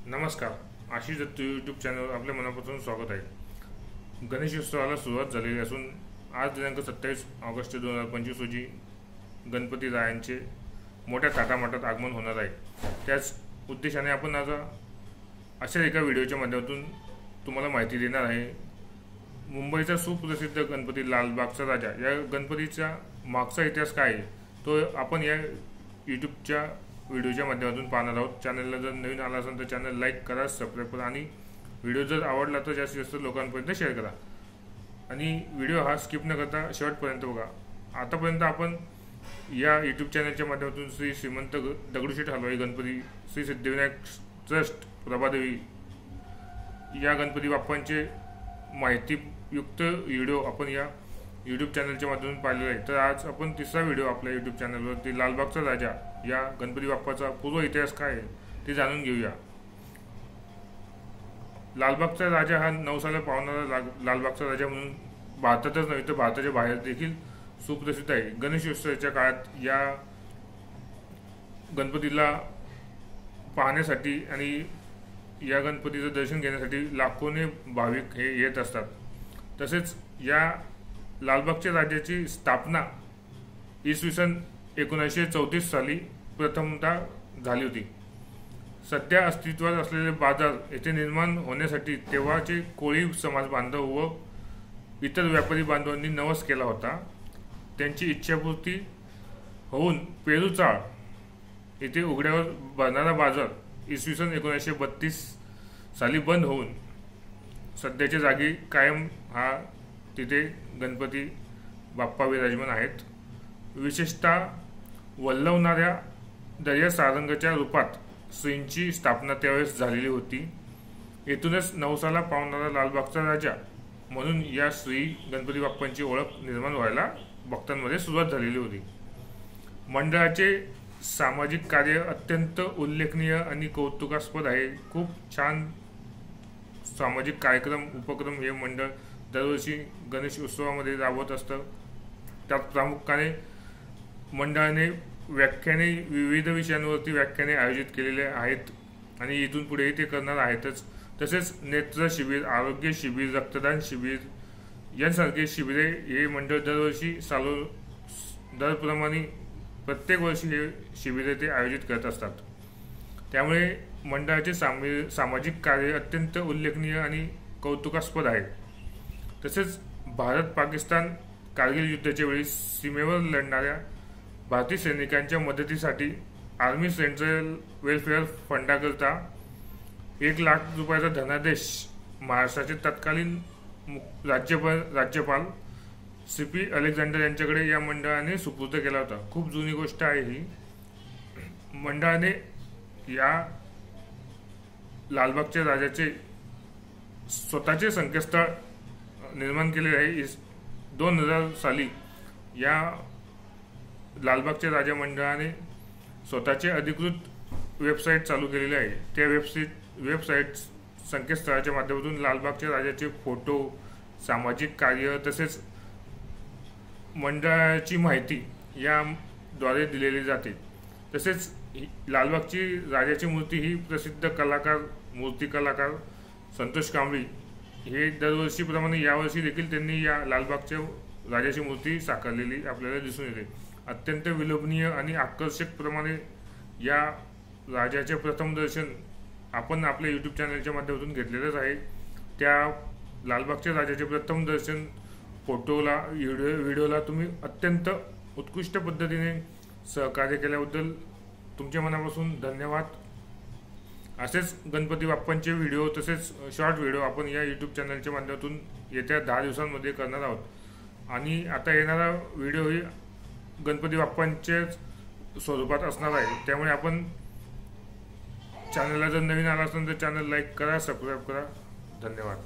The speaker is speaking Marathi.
नमस्कार. आशिष दत्त यूट्यूब चॅनलवर आपल्या मनापासून स्वागत आहे. गणेशोत्सवाला सुरुवात झालेली असून आज दिनांक 27 ऑगस्ट 2025 रोजी गणपती रायांचे मोठ्या थाटामाटात आगमन होणार आहे. त्याच उद्देशाने आपण आज अशा एका व्हिडिओच्या माध्यमातून तुम्हाला माहिती देणार आहे. मुंबईचा सुप्रसिद्ध गणपती लालबागचा राजा या गणपतीचा मागचा इतिहास काय आहे तो आपण या यूट्यूबच्या व्हिडिओच्या माध्यमातून पाहणार आहोत. चॅनलला जर नवीन आला असेल तर चॅनल लाईक करा, सबस्क्राईब करा आणि व्हिडिओ जर आवडला तर जास्तीत जास्त लोकांपर्यंत शेअर करा आणि व्हिडिओ हा स्किप न करता शेवटपर्यंत बघा. आतापर्यंत आपण या यूट्यूब चॅनलच्या माध्यमातून श्री श्रीमंत दगडूशेठ हलवाई गणपती, श्री सिद्धिविनायक ट्रस्ट प्रभादेवी या गणपती बाप्पांचे माहितीयुक्त व्हिडिओ आपण या यूट्यूब चॅनलच्या माध्यमातून पाहिलेला आहे. तर आज आपण तिसरा व्हिडिओ आपल्या यूट्यूब चॅनलवरती लालबागचा राजा या गणपती बाप्पाचा पूर्व इतिहास काय आहे ते जाणून घेऊया. लालबागचा राजा हा नवसाला पावणारा लालबागचा राजा म्हणून भारतातच नव्हे तर भारताच्या बाहेर देखील सुप्रसिद्ध आहे. गणेशोत्सवाच्या काळात या गणपतीला पाहण्यासाठी आणि या गणपतीचं दर्शन घेण्यासाठी लाखोने भाविक हे येत असतात. तसेच या लालबागच्या राजाची स्थापना इसवी सन 1934 साली प्रथमतः झाली होती. सध्या अस्तित्वात असलेले बाजार येथे निर्माण होण्यासाठी तेव्हाचे कोळी समाज बांधव व इतर व्यापारी बांधवांनी नवस केला होता. त्यांची इच्छापूर्ती होऊन पेरूचाळ येथे उघड्यावर भरणारा बाजार इसवी सन 1932 साली बंद होऊन सध्याच्या जागी कायम हा तिथे गणपती बाप्पा विराजमान आहेत. विशेषतः वल्लवणाऱ्या दर्या सारंगाच्या रूपात श्रींची स्थापना त्यावेळेस झालेली होती. येथूनच नवसाला पावणारा लालबागचा राजा म्हणून या श्री गणपती बाप्पांची ओळख निर्माण व्हायला भक्तांमध्ये सुरुवात झालेली होती. मंडळाचे सामाजिक कार्य अत्यंत उल्लेखनीय आणि कौतुकास्पद आहे. खूप छान सामाजिक कार्यक्रम उपक्रम हे मंडळ दरवर्षी गणेश उत्सवामध्ये राबवत असतं. त्यात प्रामुख्याने मंडळाने व्याख्याने विविध विषयांवरती व्याख्याने आयोजित केलेले आहेत आणि इथून पुढेही ते करणार आहेतच. तसेच नेत्र शिबिर, आरोग्य शिबिर, रक्तदान शिबिर यांसारखे शिबिरे हे मंडळ दरवर्षी दरप्रमाणे प्रत्येक वर्षी हे शिबिरे ते आयोजित करत असतात. त्यामुळे मंडळाचे सामाजिक कार्य अत्यंत उल्लेखनीय आणि कौतुकास्पद आहे. तसेच भारत पाकिस्तान कारगिल युद्धाच्या वेळी सीमेवर लढणाऱ्या भारतीय सैनिकांच्या मदतीसाठी आर्मी सेंट्रल वेलफेअर फंडाकरता 1 लाख रुपयाचा धनादेश महाराष्ट्राचे तत्कालीन राज्यपाल CP अलेक्झांडर यांच्याकडे या मंडळाने सुपूर्द केला होता. खूप जुनी गोष्ट आहे ही. मंडळाने या लालबागच्या राजाचे स्वतःचे संकेतस्थळ निर्माण केले आहे. 2000 साली या लालबागच्या राजा मंडळाने स्वतःचे अधिकृत वेबसाईट चालू केलेले आहे. त्या वेबसाईट संकेतस्थळाच्या माध्यमातून लालबागच्या राजाचे फोटो, सामाजिक कार्य तसेच मंडळाची माहिती याद्वारे दिलेली जाते. तसेच लालबागची राजाची मूर्ती ही प्रसिद्ध मूर्ती कलाकार संतोष कांबळी हे दरवर्षीप्रमाणे यावर्षी देखील त्यांनी या लालबागच्या राजाची मूर्ती साकारलेली आपल्याला दिसून येते. अत्यंत विलोभनीय आणि आकर्षक प्रमाणे या राजाचे प्रथम दर्शन आपण आपल्या यूट्यूब चॅनलच्या माध्यमातून घेतलेलंच आहे. त्या लालबागच्या राजाचे प्रथम दर्शन फोटोला व्हिडिओला तुम्ही अत्यंत उत्कृष्ट पद्धतीने सहकार्य केल्याबद्दल तुमच्या मनापासून धन्यवाद. असेच गणपती बाप्पांचे व्हिडिओ तसेच शॉर्ट व्हिडिओ आपण या यूट्यूब चॅनलच्या माध्यमातून येत्या 10 दिवसांमध्ये करणार आहोत आणि आता येणारा व्हिडिओही गणपती बाप्पांच्याच स्वरूपात असणार आहे. त्यामुळे आपण चॅनलला जर नवीन आला असेल तर चॅनल लाईक करा, सबस्क्राईब करा. धन्यवाद.